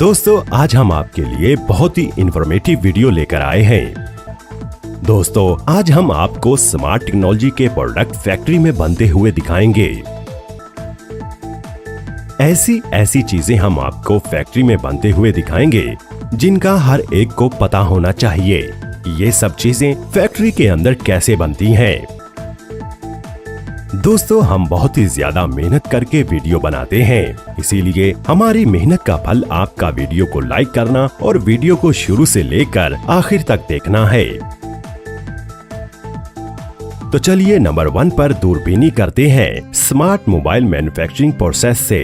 दोस्तों आज हम आपके लिए बहुत ही इंफॉर्मेटिव वीडियो लेकर आए हैं। दोस्तों आज हम आपको स्मार्ट टेक्नोलॉजी के प्रोडक्ट फैक्ट्री में बनते हुए दिखाएंगे। ऐसी चीजें हम आपको फैक्ट्री में बनते हुए दिखाएंगे जिनका हर एक को पता होना चाहिए। ये सब चीजें फैक्ट्री के अंदर कैसे बनती हैं। दोस्तों हम बहुत ही ज्यादा मेहनत करके वीडियो बनाते हैं, इसीलिए हमारी मेहनत का फल आपका वीडियो को लाइक करना और वीडियो को शुरू से लेकर आखिर तक देखना है। तो चलिए नंबर 1 पर दूरबीनी करते हैं स्मार्ट मोबाइल मैन्युफैक्चरिंग प्रोसेस से।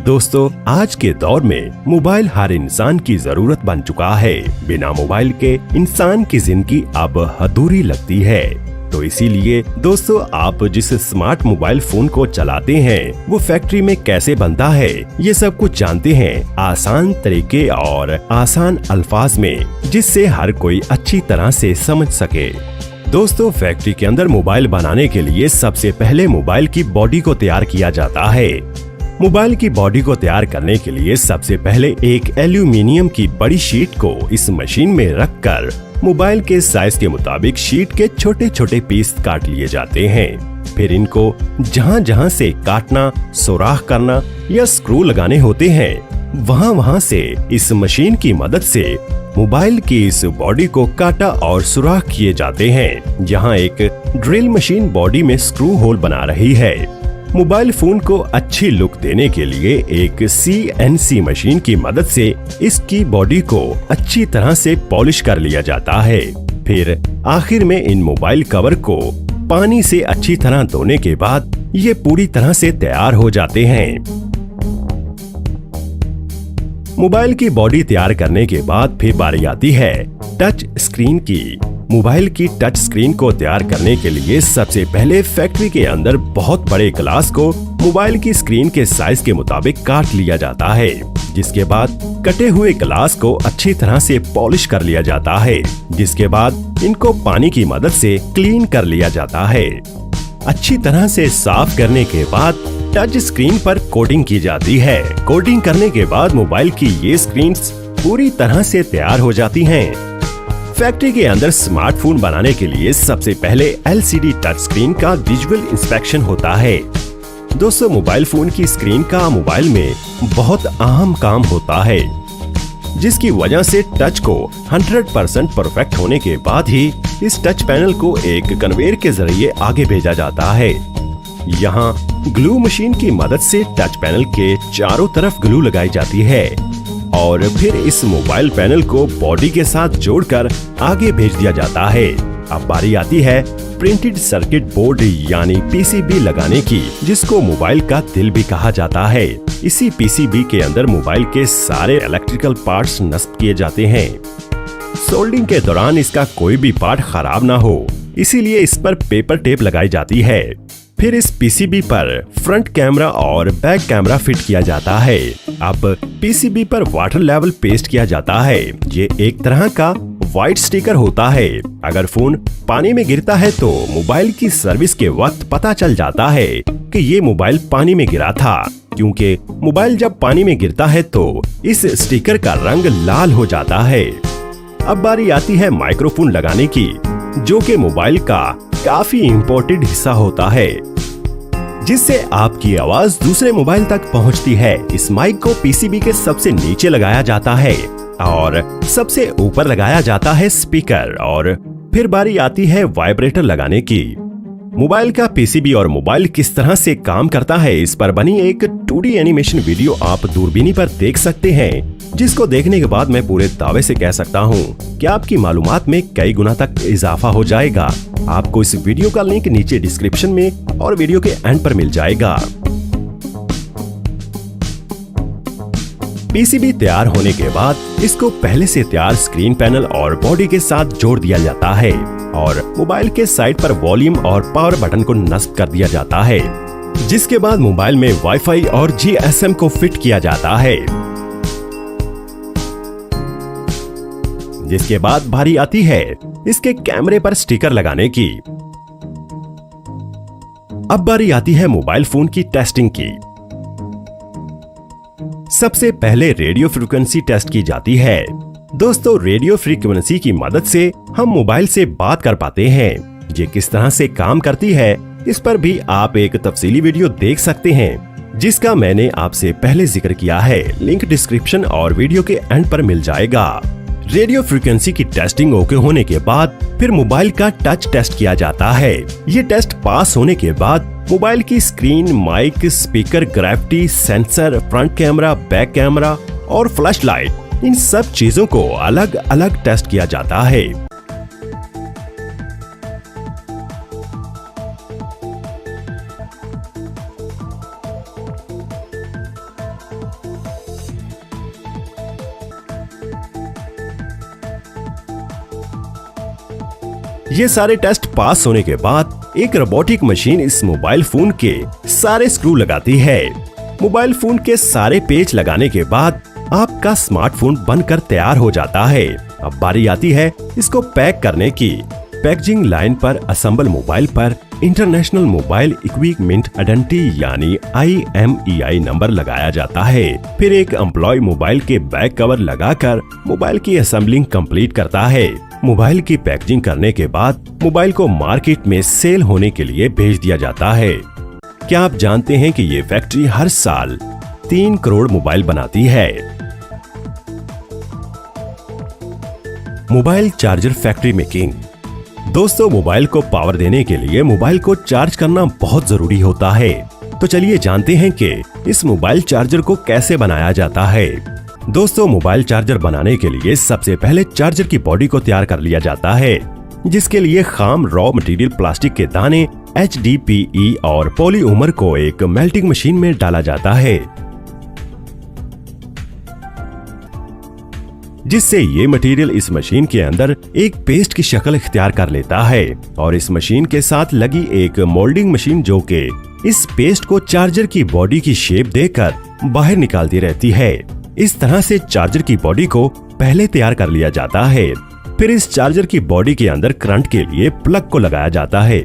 दोस्तों आज के दौर में मोबाइल हर इंसान की जरूरत बन चुका है। बिना मोबाइल के इंसान की जिंदगी अब अधूरी लगती है। तो इसीलिए दोस्तों आप जिस स्मार्ट मोबाइल फोन को चलाते हैं वो फैक्ट्री में कैसे बनता है, ये सब कुछ जानते हैं आसान तरीके और आसान अल्फाज में, जिससे हर कोई अच्छी तरह से समझ सके। दोस्तों फैक्ट्री के अंदर मोबाइल बनाने के लिए सबसे पहले मोबाइल की बॉडी को तैयार किया जाता है। मोबाइल की बॉडी को तैयार करने के लिए सबसे पहले एक एल्यूमिनियम की बड़ी शीट को इस मशीन में रखकर मोबाइल के साइज के मुताबिक शीट के छोटे छोटे पीस काट लिए जाते हैं। फिर इनको जहां जहां से काटना, सुराख करना या स्क्रू लगाने होते हैं वहां से इस मशीन की मदद से मोबाइल की इस बॉडी को काटा और सुराख किए जाते हैं। जहां एक ड्रिल मशीन बॉडी में स्क्रू होल बना रही है। मोबाइल फोन को अच्छी लुक देने के लिए एक CNC मशीन की मदद से इसकी बॉडी को अच्छी तरह से पॉलिश कर लिया जाता है। फिर आखिर में इन मोबाइल कवर को पानी से अच्छी तरह धोने के बाद ये पूरी तरह से तैयार हो जाते हैं। मोबाइल की बॉडी तैयार करने के बाद फिर बारी आती है टच स्क्रीन की। मोबाइल की टच स्क्रीन को तैयार करने के लिए सबसे पहले फैक्ट्री के अंदर बहुत बड़े ग्लास को मोबाइल की स्क्रीन के साइज के मुताबिक काट लिया जाता है, जिसके बाद कटे हुए ग्लास को अच्छी तरह से पॉलिश कर लिया जाता है, जिसके बाद इनको पानी की मदद से क्लीन कर लिया जाता है। अच्छी तरह से साफ करने के बाद टच स्क्रीन पर कोटिंग की जाती है। कोटिंग करने के बाद मोबाइल की ये स्क्रीन पूरी तरह से तैयार हो जाती हैं। फैक्ट्री के अंदर स्मार्टफोन बनाने के लिए सबसे पहले LCD टच स्क्रीन का विजुअल इंस्पेक्शन होता है। दोस्तों मोबाइल फोन की स्क्रीन का मोबाइल में बहुत अहम काम होता है, जिसकी वजह से टच को 100% परफेक्ट होने के बाद ही इस टच पैनल को एक कन्वेयर के जरिए आगे भेजा जाता है। यहाँ ग्लू मशीन की मदद से टच पैनल के चारों तरफ ग्लू लगाई जाती है और फिर इस मोबाइल पैनल को बॉडी के साथ जोड़कर आगे भेज दिया जाता है। अब बारी आती है प्रिंटेड सर्किट बोर्ड यानी PCB लगाने की, जिसको मोबाइल का दिल भी कहा जाता है। इसी PCB के अंदर मोबाइल के सारे इलेक्ट्रिकल पार्ट्स नस्ब किए जाते हैं। सोल्डिंग के दौरान इसका कोई भी पार्ट खराब ना हो, इसीलिए इस पर पेपर टेप लगाई जाती है। फिर इस PCB पर फ्रंट कैमरा और बैक कैमरा फिट किया जाता है। अब PCB पर वाटर लेवल पेस्ट किया जाता है। ये एक तरह का व्हाइट स्टिकर होता है। अगर फोन पानी में गिरता है तो मोबाइल की सर्विस के वक्त पता चल जाता है कि ये मोबाइल पानी में गिरा था, क्योंकि मोबाइल जब पानी में गिरता है तो इस स्टिकर का रंग लाल हो जाता है। अब बारी आती है माइक्रोफोन लगाने की, जो कि मोबाइल का काफी इम्पोर्टेंट हिस्सा होता है, जिससे आपकी आवाज दूसरे मोबाइल तक पहुंचती है। इस माइक को PCB के सबसे नीचे लगाया जाता है और सबसे ऊपर लगाया जाता है स्पीकर। और फिर बारी आती है वाइब्रेटर लगाने की। मोबाइल का PCB और मोबाइल किस तरह से काम करता है, इस पर बनी एक 2D एनिमेशन वीडियो आप दूरबीनी पर देख सकते हैं, जिसको देखने के बाद मैं पूरे दावे से कह सकता हूँ कि आपकी मालूमात में कई गुना तक इजाफा हो जाएगा। आपको इस वीडियो का लिंक नीचे डिस्क्रिप्शन में और वीडियो के एंड पर मिल जाएगा। PCB तैयार होने के बाद इसको पहले से तैयार स्क्रीन पैनल और बॉडी के साथ जोड़ दिया जाता है और मोबाइल के साइड पर वॉल्यूम और पावर बटन को नस्ब कर दिया जाता है, जिसके बाद मोबाइल में वाईफाई और GSM को फिट किया जाता है। जिसके बाद बारी आती है इसके कैमरे पर स्टिकर लगाने की। अब बारी आती है मोबाइल फोन की टेस्टिंग की। सबसे पहले रेडियो फ्रीक्वेंसी टेस्ट की जाती है। दोस्तों, रेडियो फ्रीक्वेंसी की मदद से हम मोबाइल से बात कर पाते हैं। ये किस तरह से काम करती है, इस पर भी आप एक तफसीली वीडियो देख सकते हैं, जिसका मैंने आपसे पहले जिक्र किया है। लिंक डिस्क्रिप्शन और वीडियो के एंड पर मिल जाएगा। रेडियो फ्रीक्वेंसी की टेस्टिंग ओके होने के बाद फिर मोबाइल का टच टेस्ट किया जाता है। ये टेस्ट पास होने के बाद मोबाइल की screen, mic, speaker, gravity sensor, front camera, back camera और फ्लैश लाइट, इन सब चीजों को अलग अलग टेस्ट किया जाता है। ये सारे टेस्ट पास होने के बाद एक रोबोटिक मशीन इस मोबाइल फोन के सारे स्क्रू लगाती है। मोबाइल फोन के सारे पेच लगाने के बाद आपका स्मार्टफोन बनकर तैयार हो जाता है। अब बारी आती है इसको पैक करने की। पैकेजिंग लाइन पर असेंबल मोबाइल पर इंटरनेशनल मोबाइल इक्विपमेंट आइडेंटिटी यानी IMEI नंबर लगाया जाता है। फिर एक एम्प्लॉय मोबाइल के बैक कवर लगाकर मोबाइल की असेंबलिंग कंप्लीट करता है। मोबाइल की पैकेजिंग करने के बाद मोबाइल को मार्केट में सेल होने के लिए भेज दिया जाता है। क्या आप जानते हैं कि ये फैक्ट्री हर साल 3 करोड़ मोबाइल बनाती है। Mobile charger factory making. दोस्तों, मोबाइल को पावर देने के लिए मोबाइल को चार्ज करना बहुत जरूरी होता है। तो चलिए जानते हैं कि इस मोबाइल चार्जर को कैसे बनाया जाता है। दोस्तों, मोबाइल चार्जर बनाने के लिए सबसे पहले चार्जर की बॉडी को तैयार कर लिया जाता है, जिसके लिए खाम रॉ मटेरियल प्लास्टिक के दाने HDPE और पॉलीमर को एक मेल्टिंग मशीन में डाला जाता है, जिससे ये मटेरियल इस मशीन के अंदर एक पेस्ट की शक्ल इख्तियार कर लेता है। और इस मशीन के साथ लगी एक मोल्डिंग मशीन जो कि इस पेस्ट को चार्जर की बॉडी की शेप देकर बाहर निकालती रहती है। इस तरह से चार्जर की बॉडी को पहले तैयार कर लिया जाता है। फिर इस चार्जर की बॉडी के अंदर करंट के लिए प्लग को लगाया जाता है,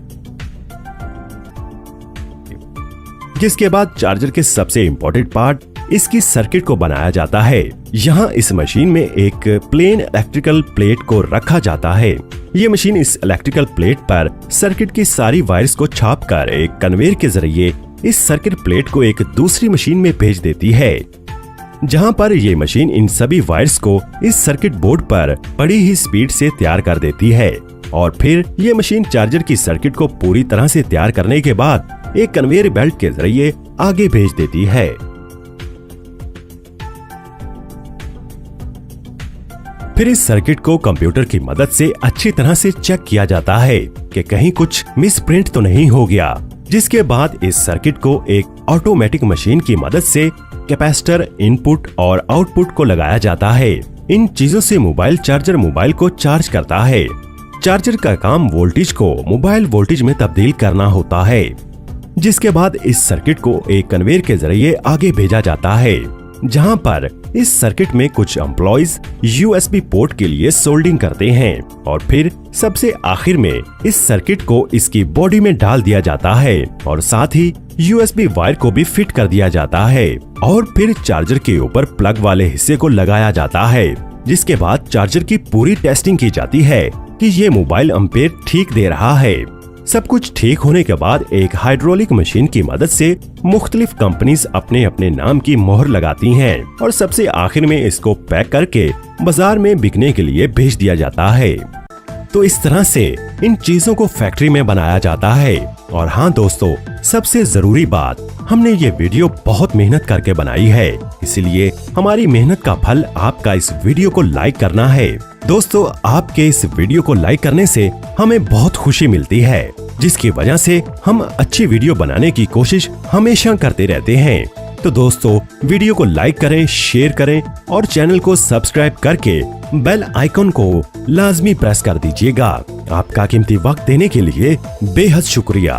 जिसके बाद चार्जर के सबसे इम्पोर्टेंट पार्ट इसकी सर्किट को बनाया जाता है। यहाँ इस मशीन में एक प्लेन इलेक्ट्रिकल प्लेट को रखा जाता है। ये मशीन इस इलेक्ट्रिकल प्लेट पर सर्किट की सारी वायर्स को छापकर एक कन्वेयर के जरिए इस सर्किट प्लेट को एक दूसरी मशीन में भेज देती है, जहां पर ये मशीन इन सभी वायर्स को इस सर्किट बोर्ड पर बड़ी ही स्पीड से तैयार कर देती है। और फिर ये मशीन चार्जर की सर्किट को पूरी तरह से तैयार करने के बाद एक कन्वेयर बेल्ट के जरिए आगे भेज देती है। फिर इस सर्किट को कंप्यूटर की मदद से अच्छी तरह से चेक किया जाता है कि कहीं कुछ मिसप्रिंट तो नहीं हो गया, जिसके बाद इस सर्किट को एक ऑटोमेटिक मशीन की मदद से कैपेसिटर, इनपुट और आउटपुट को लगाया जाता है। इन चीजों से मोबाइल चार्जर मोबाइल को चार्ज करता है। चार्जर का काम वोल्टेज को मोबाइल वोल्टेज में तब्दील करना होता है, जिसके बाद इस सर्किट को एक कन्वेयर के जरिए आगे भेजा जाता है, जहां पर इस सर्किट में कुछ एम्प्लॉइज USB पोर्ट के लिए सोल्डिंग करते हैं। और फिर सबसे आखिर में इस सर्किट को इसकी बॉडी में डाल दिया जाता है और साथ ही USB वायर को भी फिट कर दिया जाता है। और फिर चार्जर के ऊपर प्लग वाले हिस्से को लगाया जाता है, जिसके बाद चार्जर की पूरी टेस्टिंग की जाती है कि ये मोबाइल एम्पेयर ठीक दे रहा है। सब कुछ ठीक होने के बाद एक हाइड्रोलिक मशीन की मदद से मुख्तलिफ कंपनीज अपने अपने नाम की मोहर लगाती हैं और सबसे आखिर में इसको पैक करके बाजार में बिकने के लिए भेज दिया जाता है। तो इस तरह से इन चीजों को फैक्ट्री में बनाया जाता है। और हाँ दोस्तों, सबसे जरूरी बात, हमने ये वीडियो बहुत मेहनत करके बनाई है, इसलिए हमारी मेहनत का फल आपका इस वीडियो को लाइक करना है। दोस्तों, आपके इस वीडियो को लाइक करने से हमें बहुत खुशी मिलती है, जिसकी वजह से हम अच्छी वीडियो बनाने की कोशिश हमेशा करते रहते हैं। तो दोस्तों, वीडियो को लाइक करें, शेयर करें और चैनल को सब्सक्राइब करके बेल आइकन को लाजमी प्रेस कर दीजिएगा। आपका कीमती वक्त देने के लिए बेहद शुक्रिया।